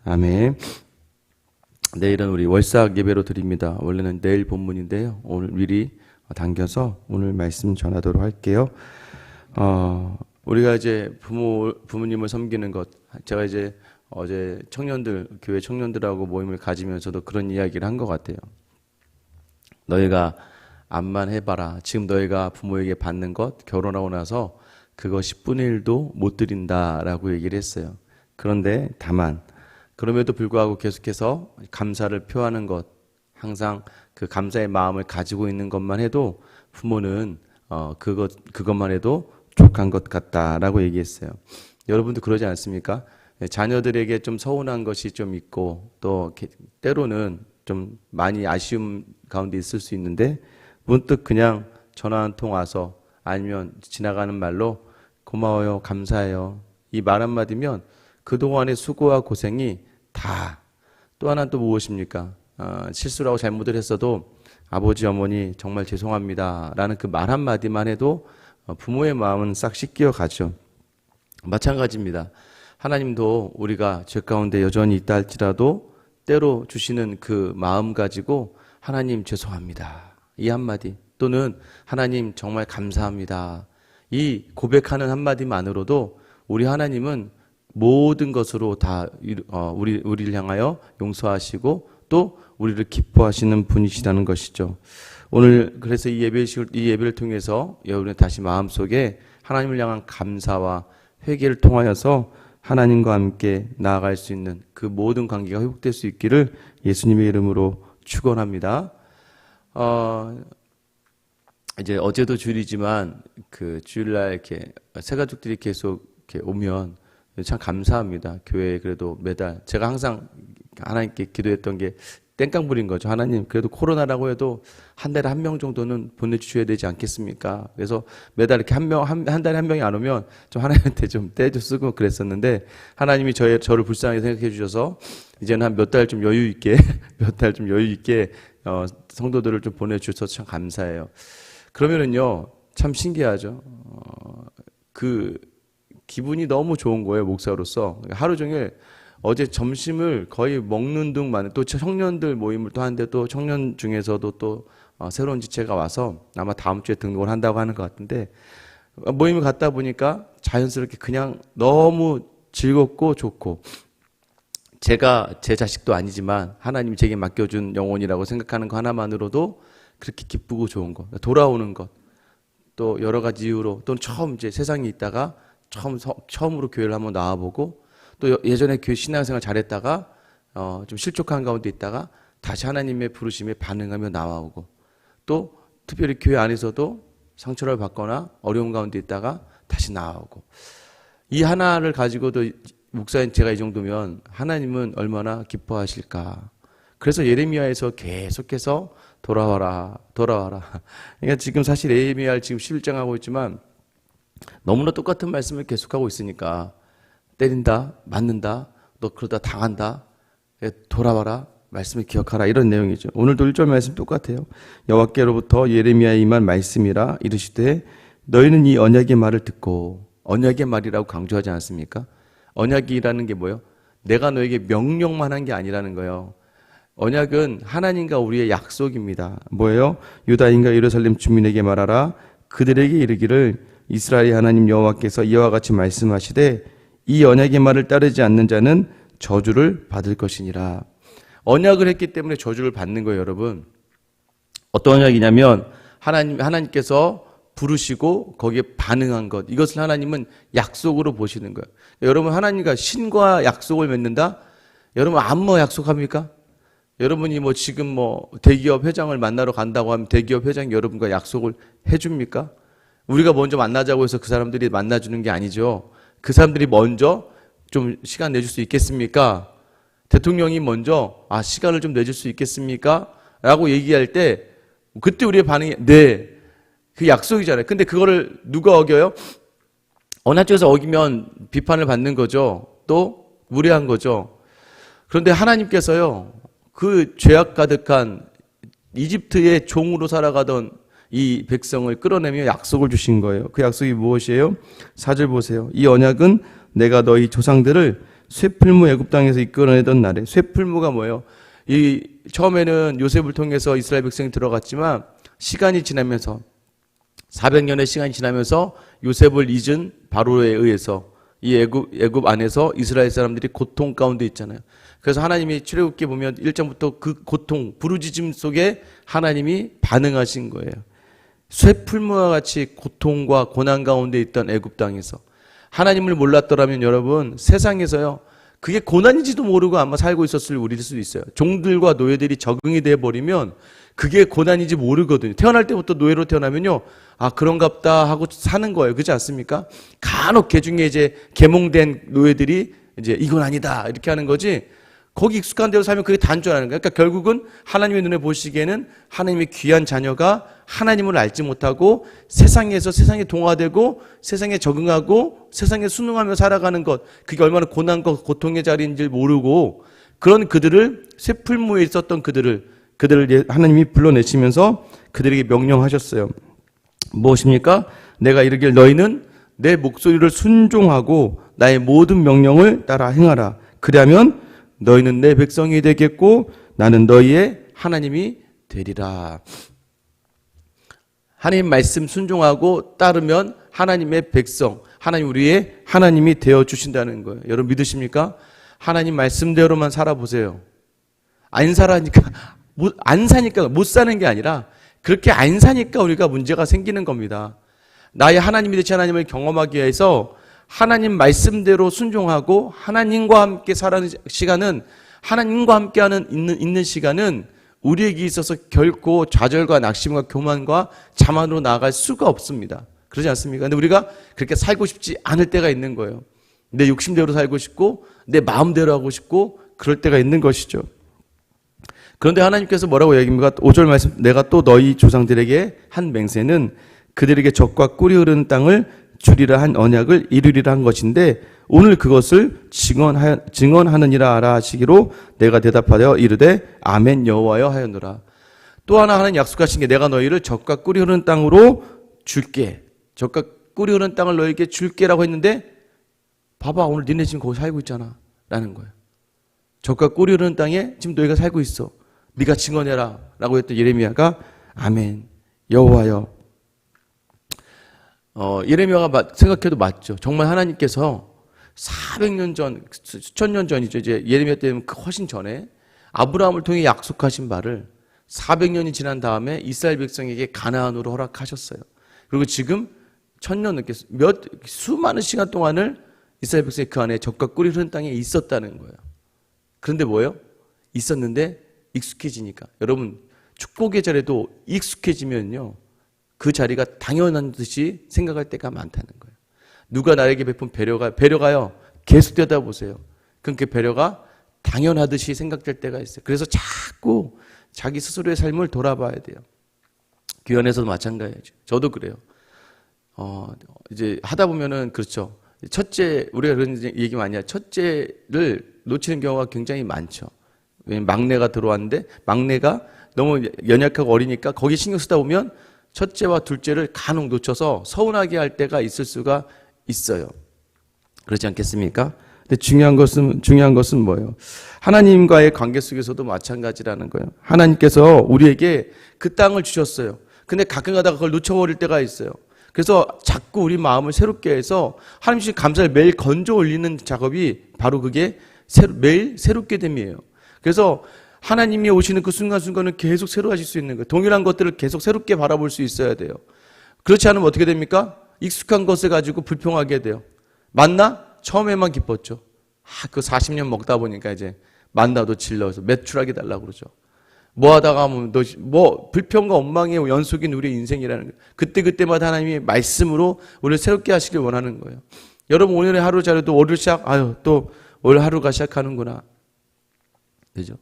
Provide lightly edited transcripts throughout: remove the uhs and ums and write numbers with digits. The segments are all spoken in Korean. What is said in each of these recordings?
아멘. 내일은 우리 월삭 예배로 드립니다. 원래는 내일 본문인데요. 오늘 미리 당겨서 오늘 말씀 전하도록 할게요. 우리가 이제 부모님을 섬기는 것, 제가 이제 어제 교회 청년들하고 모임을 가지면서도 그런 이야기를 한 것 같아요. 너희가 암만 해봐라. 지금 너희가 부모에게 받는 것, 결혼하고 나서 그거 10분의 1도 못 드린다라고 얘기를 했어요. 그런데 다만 그럼에도 불구하고 계속해서 감사를 표하는 것, 항상 그 감사의 마음을 가지고 있는 것만 해도 부모는 그것만 해도 족한 것 같다라고 얘기했어요. 여러분도 그러지 않습니까? 자녀들에게 좀 서운한 것이 좀 있고 또 때로는 좀 많이 아쉬움 가운데 있을 수 있는데 문득 그냥 전화 한 통 와서 아니면 지나가는 말로 고마워요, 감사해요. 이 말 한마디면 그동안의 수고와 고생이 다, 또 하나는 또 무엇입니까? 실수를 하고 잘못을 했어도 아버지, 어머니 정말 죄송합니다 라는 그 말 한마디만 해도 부모의 마음은 싹 씻겨 가죠. 마찬가지입니다. 하나님도 우리가 죄 가운데 여전히 있다 할지라도 때로 주시는 그 마음 가지고 하나님 죄송합니다 이 한마디, 또는 하나님 정말 감사합니다 이 고백하는 한마디만으로도 우리 하나님은 모든 것으로 다 우리를 향하여 용서하시고 또 우리를 기뻐하시는 분이시라는 것이죠. 오늘 그래서 이 예배를 통해서 여러분의 다시 마음속에 하나님을 향한 감사와 회개를 통하여서 하나님과 함께 나아갈 수 있는 그 모든 관계가 회복될 수 있기를 예수님의 이름으로 축원합니다. 이제 어제도 주일이지만 그 주일날 이렇게 새 가족들이 계속 이렇게 오면 참 감사합니다. 교회에 그래도 매달 제가 항상 하나님께 기도했던 게 땡깡 부린 거죠. 하나님 그래도 코로나라고 해도 한 달에 한 명 정도는 보내주셔야 되지 않겠습니까? 그래서 매달 이렇게 한 달에 한 명이 안 오면 좀 하나님한테 좀 떼도 쓰고 그랬었는데 하나님이 저를 불쌍하게 생각해 주셔서 이제는 한 몇 달 좀 여유 있게 성도들을 좀 보내주셔서 참 감사해요. 그러면은요 참 신기하죠. 그 기분이 너무 좋은 거예요, 목사로서. 하루 종일 어제 점심을 거의 먹는 둥만, 또 청년들 모임을 또 하는데 또 청년 중에서도 또 새로운 지체가 와서 아마 다음 주에 등록을 한다고 하는 것 같은데 모임을 갔다 보니까 자연스럽게 그냥 너무 즐겁고 좋고, 제가 제 자식도 아니지만 하나님이 제게 맡겨준 영혼이라고 생각하는 거 하나만으로도 그렇게 기쁘고 좋은 것, 돌아오는 것, 또 여러 가지 이유로, 또는 처음 이제 세상에 있다가 처음으로 교회를 한번 나와보고, 또 예전에 교회 신앙생활 잘했다가 좀 실족한 가운데 있다가 다시 하나님의 부르심에 반응하며 나와오고, 또 특별히 교회 안에서도 상처를 받거나 어려운 가운데 있다가 다시 나와오고, 이 하나를 가지고도 목사인 제가 이 정도면 하나님은 얼마나 기뻐하실까. 그래서 예레미야에서 계속해서 돌아와라. 그러니까 지금 사실 예레미야를 지금 11장 하고 있지만 너무나 똑같은 말씀을 계속하고 있으니까 때린다, 맞는다, 너 그러다 당한다, 돌아와라, 말씀을 기억하라, 이런 내용이죠. 오늘도 1절 말씀 똑같아요. 여호와께로부터 예레미야에 임한 말씀이라 이르시되 너희는 이 언약의 말을 듣고, 언약의 말이라고 강조하지 않습니까? 언약이라는 게 뭐예요? 내가 너에게 명령만 한 게 아니라는 거예요. 언약은 하나님과 우리의 약속입니다. 뭐예요? 유다인과 예루살렘 주민에게 말하라. 그들에게 이르기를 이스라엘의 하나님 여호와께서 이와 같이 말씀하시되 이 언약의 말을 따르지 않는 자는 저주를 받을 것이니라. 언약을 했기 때문에 저주를 받는 거예요, 여러분. 어떤 언약이냐면 하나님께서 부르시고 거기에 반응한 것, 이것을 하나님은 약속으로 보시는 거예요. 여러분, 하나님과 신과 약속을 맺는다? 여러분 아무 약속합니까? 여러분이 지금 대기업 회장을 만나러 간다고 하면 대기업 회장이 여러분과 약속을 해줍니까? 우리가 먼저 만나자고 해서 그 사람들이 만나주는 게 아니죠. 그 사람들이 먼저 좀 시간 내줄 수 있겠습니까? 대통령이 먼저 시간을 좀 내줄 수 있겠습니까? 라고 얘기할 때 그때 우리의 반응이 네, 그 약속이잖아요. 근데 그거를 누가 어겨요? 어느 한쪽에서 어기면 비판을 받는 거죠. 또 무례한 거죠. 그런데 하나님께서요, 그 죄악 가득한 이집트의 종으로 살아가던 이 백성을 끌어내며 약속을 주신 거예요. 그 약속이 무엇이에요? 4절 보세요. 이 언약은 내가 너희 조상들을 쇠풀무 애굽 땅에서 이끌어내던 날에. 쇠풀무가 뭐예요? 이 처음에는 요셉을 통해서 이스라엘 백성이 들어갔지만 시간이 지나면서 400년의 시간이 지나면서 요셉을 잊은 바로에 의해서 이 애굽 안에서 이스라엘 사람들이 고통 가운데 있잖아요. 그래서 하나님이 출애굽기 보면 1장부터 그 고통, 부르짖음 속에 하나님이 반응하신 거예요. 쇠풀무와 같이 고통과 고난 가운데 있던 애굽 땅에서 하나님을 몰랐더라면 여러분 세상에서요 그게 고난인지도 모르고 아마 살고 있었을 우리일 수도 있어요. 종들과 노예들이 적응이 돼 버리면 그게 고난인지 모르거든요. 태어날 때부터 노예로 태어나면요 아 그런갑다 하고 사는 거예요. 그렇지 않습니까? 간혹 개중에 이제 계몽된 노예들이 이제 이건 아니다 이렇게 하는 거지. 거기 익숙한 데로 살면 그게 다인 줄 아는 거예요. 그러니까 결국은 하나님의 눈에 보시기에는 하나님의 귀한 자녀가 하나님을 알지 못하고 세상에서 세상에 동화되고 세상에 적응하고 세상에 순응하며 살아가는 것 그게 얼마나 고난과 고통의 자리인지 모르고 그런 그들을 쇠풀무에 있었던 그들을 하나님이 불러내시면서 그들에게 명령하셨어요. 무엇입니까? 내가 이르길 너희는 내 목소리를 순종하고 나의 모든 명령을 따라 행하라. 그리하면 너희는 내 백성이 되겠고 나는 너희의 하나님이 되리라. 하나님 말씀 순종하고 따르면 하나님의 백성, 하나님 우리의 하나님이 되어 주신다는 거예요. 여러분 믿으십니까? 하나님 말씀대로만 살아보세요. 안 사니까 못 사는 게 아니라 그렇게 안 사니까 우리가 문제가 생기는 겁니다. 나의 하나님이 되신 하나님을 경험하기 위해서 하나님 말씀대로 순종하고 하나님과 함께 살아가는 시간은 하나님과 함께 있는 시간은 우리에게 있어서 결코 좌절과 낙심과 교만과 자만으로 나아갈 수가 없습니다. 그러지 않습니까? 근데 우리가 그렇게 살고 싶지 않을 때가 있는 거예요. 내 욕심대로 살고 싶고 내 마음대로 하고 싶고 그럴 때가 있는 것이죠. 그런데 하나님께서 뭐라고 얘기합니까? 5절 말씀 내가 또 너희 조상들에게 한 맹세는 그들에게 젖과 꿀이 흐르는 땅을 주리라 한 언약을 이루리라 한 것인데 오늘 그것을 증언하느니라 하라 하시기로 내가 대답하여 이르되 아멘 여호와여 하였노라. 또 하나 하나님 약속하신 게 내가 너희를 젖과 꿀이 흐르는 땅으로 줄게. 젖과 꿀이 흐르는 땅을 너희에게 줄게라고 했는데 봐봐 오늘 니네 지금 거기 살고 있잖아 라는 거예요. 젖과 꿀이 흐르는 땅에 지금 너희가 살고 있어. 네가 증언해라 라고 했던 예레미야가 아멘 여호와여. 예레미야가 생각해도 맞죠. 정말 하나님께서 400년 전, 수천 년 전이죠. 이제 예레미야 때는 훨씬 전에 아브라함을 통해 약속하신 바를 400년이 지난 다음에 이스라엘 백성에게 가나안으로 허락하셨어요. 그리고 지금 1000년 넘게 수많은 시간 동안을 이스라엘 백성이 그 안에 젖과 꿀이 흐르는 땅에 있었다는 거예요. 그런데 뭐예요? 있었는데 익숙해지니까. 여러분 축복의 자리에도 익숙해지면요. 그 자리가 당연한 듯이 생각할 때가 많다는 거예요. 누가 나에게 베푼 배려가요. 계속되다 보세요. 그럼 그 배려가 당연하듯이 생각될 때가 있어요. 그래서 자꾸 자기 스스로의 삶을 돌아봐야 돼요. 교회 안에서도 마찬가지죠. 저도 그래요. 이제 하다 보면은 그렇죠. 첫째, 우리가 그런 얘기 많이 하죠. 첫째를 놓치는 경우가 굉장히 많죠. 왜냐면 막내가 들어왔는데 막내가 너무 연약하고 어리니까 거기 신경 쓰다 보면 첫째와 둘째를 간혹 놓쳐서 서운하게 할 때가 있을 수가 있어요. 그렇지 않겠습니까? 근데 중요한 것은 뭐예요? 하나님과의 관계 속에서도 마찬가지라는 거예요. 하나님께서 우리에게 그 땅을 주셨어요. 근데 가끔 가다가 그걸 놓쳐버릴 때가 있어요. 그래서 자꾸 우리 마음을 새롭게 해서 하나님 주신 감사를 매일 건져 올리는 작업이 바로 그게 매일 새롭게 됨이에요. 그래서 하나님이 오시는 그 순간순간은 계속 새로 하실 수 있는 거예요. 동일한 것들을 계속 새롭게 바라볼 수 있어야 돼요. 그렇지 않으면 어떻게 됩니까? 익숙한 것을 가지고 불평하게 돼요. 만나? 처음에만 기뻤죠. 그 40년 먹다 보니까 이제 만나도 질러서 매출하게 달라고 그러죠. 뭐 하다가 하면 불평과 원망의 연속인 우리의 인생이라는 거예요. 그때마다 하나님이 말씀으로 우리를 새롭게 하시길 원하는 거예요. 여러분 오늘의 하루 자료도 월요일 또 올 하루가 시작하는구나. 그죠?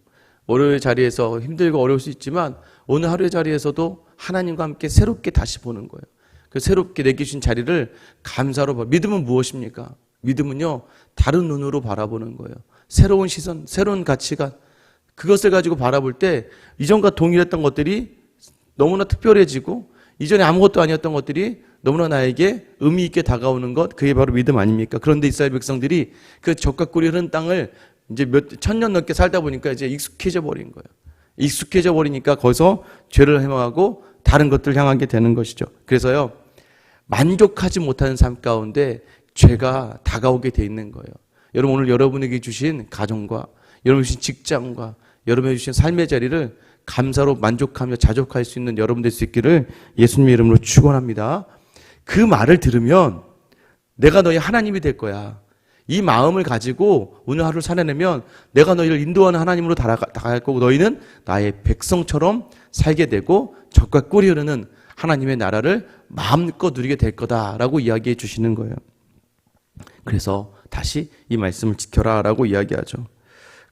월요일 자리에서 힘들고 어려울 수 있지만 오늘 하루의 자리에서도 하나님과 함께 새롭게 다시 보는 거예요. 그 새롭게 내주신 자리를 감사로 봐. 믿음은 무엇입니까? 믿음은요, 다른 눈으로 바라보는 거예요. 새로운 시선, 새로운 가치관. 그것을 가지고 바라볼 때 이전과 동일했던 것들이 너무나 특별해지고 이전에 아무것도 아니었던 것들이 너무나 나에게 의미 있게 다가오는 것, 그게 바로 믿음 아닙니까? 그런데 이스라엘 백성들이 그 젖과 꿀이 흐르는 땅을 이제 몇 천년 넘게 살다 보니까 이제 익숙해져 버린 거예요. 익숙해져 버리니까 거기서 죄를 행하고 다른 것들을 향하게 되는 것이죠. 그래서요, 만족하지 못하는 삶 가운데 죄가 다가오게 돼 있는 거예요. 여러분, 오늘 여러분에게 주신 가정과 여러분 주신 직장과 여러분에게 주신 삶의 자리를 감사로 만족하며 자족할 수 있는 여러분 될 수 있기를 예수님의 이름으로 축원합니다. 그 말을 들으면 내가 너희 하나님이 될 거야. 이 마음을 가지고 오늘 하루를 살아내면 내가 너희를 인도하는 하나님으로 다가갈 거고 너희는 나의 백성처럼 살게 되고 젖과 꿀이 흐르는 하나님의 나라를 마음껏 누리게 될 거다라고 이야기해 주시는 거예요. 그래서 다시 이 말씀을 지켜라라고 이야기하죠.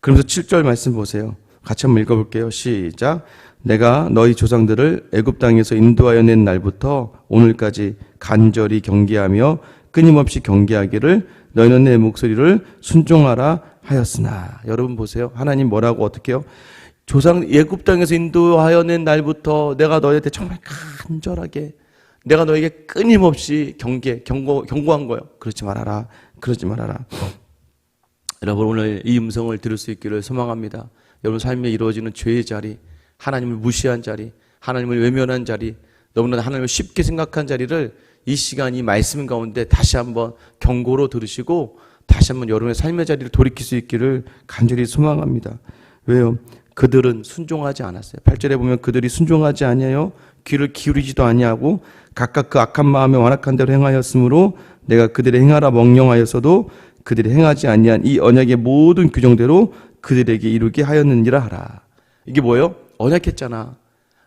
그러면서 7절 말씀 보세요. 같이 한번 읽어볼게요. 시작. 내가 너희 조상들을 애굽 땅에서 인도하여 낸 날부터 오늘까지 간절히 경계하며 끊임없이 경계하기를 너희는 내 목소리를 순종하라 하였으나. 여러분 보세요. 하나님 뭐라고 어떻게 해요? 조상 애굽 땅에서 인도하여 낸 날부터 내가 너희한테 정말 간절하게 내가 너에게 끊임없이 경고한 거예요. 그러지 말아라. 그러지 말아라. 여러분 오늘 이 음성을 들을 수 있기를 소망합니다. 여러분 삶에 이루어지는 죄의 자리, 하나님을 무시한 자리, 하나님을 외면한 자리, 너무나 하나님을 쉽게 생각한 자리를 이 시간 이 말씀 가운데 다시 한번 경고로 들으시고 다시 한번 여러분의 삶의 자리를 돌이킬 수 있기를 간절히 소망합니다. 왜요? 그들은 순종하지 않았어요. 8절에 보면 그들이 순종하지 아니하여 귀를 기울이지도 아니하고 각각 그 악한 마음에 완악한 대로 행하였으므로 내가 그들의 행하라 명령하였어도 그들이 행하지 아니한 이 언약의 모든 규정대로 그들에게 이루게 하였느니라 하라. 이게 뭐예요? 언약했잖아.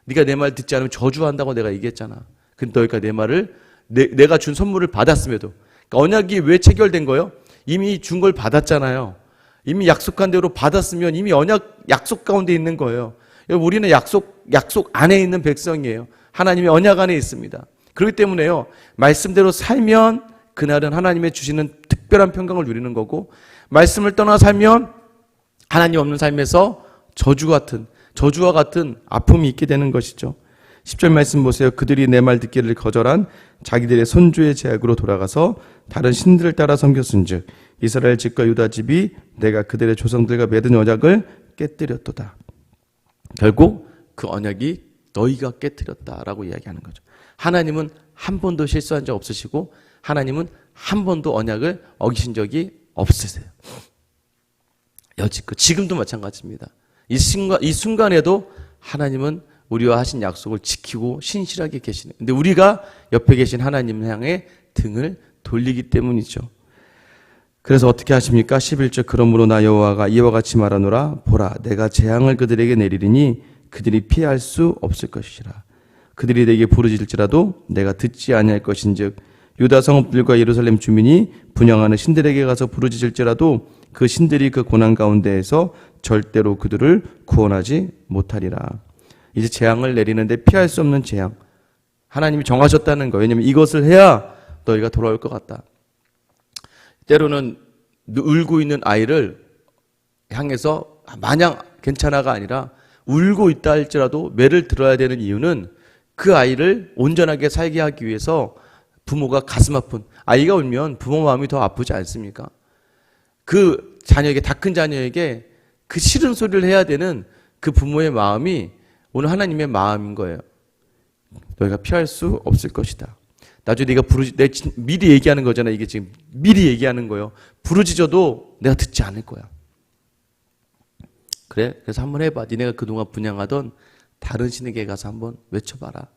네가 내 말 듣지 않으면 저주한다고 내가 얘기했잖아. 근데 너희가 내 말을 내가 준 선물을 받았음에도 그러니까 언약이 왜 체결된 거예요? 이미 준 걸 받았잖아요. 이미 약속한 대로 받았으면 이미 언약 약속 가운데 있는 거예요. 우리는 약속 안에 있는 백성이에요. 하나님의 언약 안에 있습니다. 그렇기 때문에요. 말씀대로 살면 그날은 하나님의 주시는 특별한 평강을 누리는 거고 말씀을 떠나 살면 하나님 없는 삶에서 저주와 같은 아픔이 있게 되는 것이죠. 10절 말씀 보세요. 그들이 내 말 듣기를 거절한 자기들의 손주의 제약으로 돌아가서 다른 신들을 따라 섬겼은즉 이스라엘 집과 유다 집이 내가 그들의 조상들과 맺은 언약을 깨뜨렸도다. 결국 그 언약이 너희가 깨뜨렸다라고 이야기하는 거죠. 하나님은 한 번도 실수한 적 없으시고 하나님은 한 번도 언약을 어기신 적이 없으세요. 여지껏 지금도 마찬가지입니다. 이 순간에도 하나님은 우리와 하신 약속을 지키고 신실하게 계시는. 근데 우리가 옆에 계신 하나님 향해 등을 돌리기 때문이죠. 그래서 어떻게 하십니까? 11절 그러므로 나 여호와가 이와 같이 말하노라 보라 내가 재앙을 그들에게 내리리니 그들이 피할 수 없을 것이라. 그들이 내게 부르짖을지라도 내가 듣지 아니할 것인즉 유다 성읍들과 예루살렘 주민이 분향하는 신들에게 가서 부르짖을지라도 그 신들이 그 고난 가운데에서 절대로 그들을 구원하지 못하리라. 이제 재앙을 내리는데 피할 수 없는 재앙. 하나님이 정하셨다는 거예요. 왜냐하면 이것을 해야 너희가 돌아올 것 같다. 때로는 울고 있는 아이를 향해서 마냥 괜찮아가 아니라 울고 있다 할지라도 매를 들어야 되는 이유는 그 아이를 온전하게 살게 하기 위해서 부모가 가슴 아픈 아이가 울면 부모 마음이 더 아프지 않습니까? 그 자녀에게 다 큰 자녀에게 그 싫은 소리를 해야 되는 그 부모의 마음이 오늘 하나님의 마음인 거예요. 너희가 피할 수 없을 것이다. 나중에 내가 미리 얘기하는 거잖아. 이게 지금 미리 얘기하는 거예요. 부르짖어도 내가 듣지 않을 거야. 그래? 그래서 한번 해봐. 니네가 그동안 분향하던 다른 신에게 가서 한번 외쳐봐라.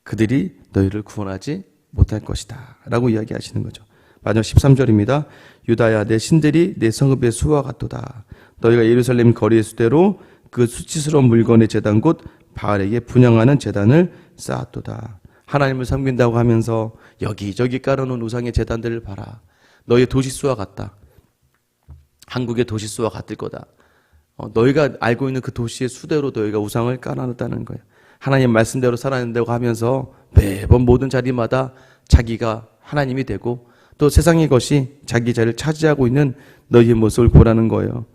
그들이 너희를 구원하지 못할 것이다. 라고 이야기하시는 거죠. 마지막 13절입니다. 유다야 내 신들이 내 성읍의 수와 같도다. 너희가 예루살렘 거리의 수대로 그 수치스러운 물건의 제단 곧 바알에게 분향하는 제단을 쌓았도다. 하나님을 섬긴다고 하면서 여기저기 깔아놓은 우상의 제단들을 봐라. 너희의 도시수와 같다. 한국의 도시수와 같을 거다. 너희가 알고 있는 그 도시의 수대로 너희가 우상을 깔아놨다는 거예요. 하나님 말씀대로 살아낸다고 하면서 매번 모든 자리마다 자기가 하나님이 되고 또 세상의 것이 자기 자리를 차지하고 있는 너희의 모습을 보라는 거예요.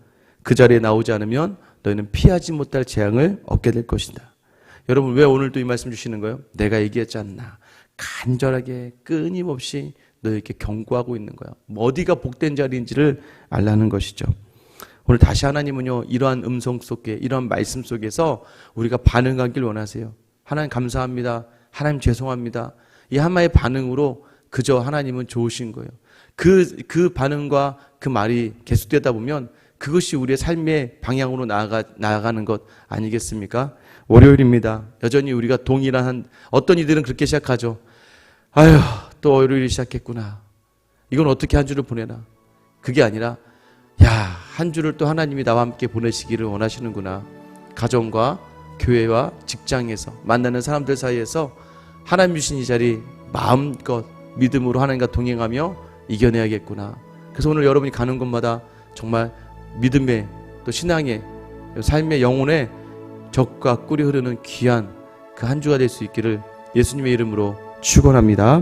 그 자리에 나오지 않으면 너희는 피하지 못할 재앙을 얻게 될 것이다. 여러분 왜 오늘도 이 말씀 주시는 거예요? 내가 얘기했지 않나. 간절하게 끊임없이 너에게 경고하고 있는 거야. 어디가 복된 자리인지를 알라는 것이죠. 오늘 다시 하나님은요, 이러한 음성 속에, 이러한 말씀 속에서 우리가 반응하길 원하세요. 하나님 감사합니다. 하나님 죄송합니다. 이 한마의 반응으로 그저 하나님은 좋으신 거예요. 그 반응과 그 말이 계속되다 보면 그것이 우리의 삶의 방향으로 나아가는 것 아니겠습니까? 월요일입니다. 여전히 우리가 동일한 어떤 이들은 그렇게 시작하죠. 아휴, 또 월요일이 시작했구나. 이건 어떻게 한 주를 보내나? 그게 아니라 야, 한 주를 또 하나님이 나와 함께 보내시기를 원하시는구나. 가정과 교회와 직장에서 만나는 사람들 사이에서 하나님 주신 이 자리 마음껏 믿음으로 하나님과 동행하며 이겨내야겠구나. 그래서 오늘 여러분이 가는 곳마다 정말 믿음의 또 신앙의 삶의 영혼의 적과 꿀이 흐르는 귀한 그 한 주가 될 수 있기를 예수님의 이름으로 축원합니다.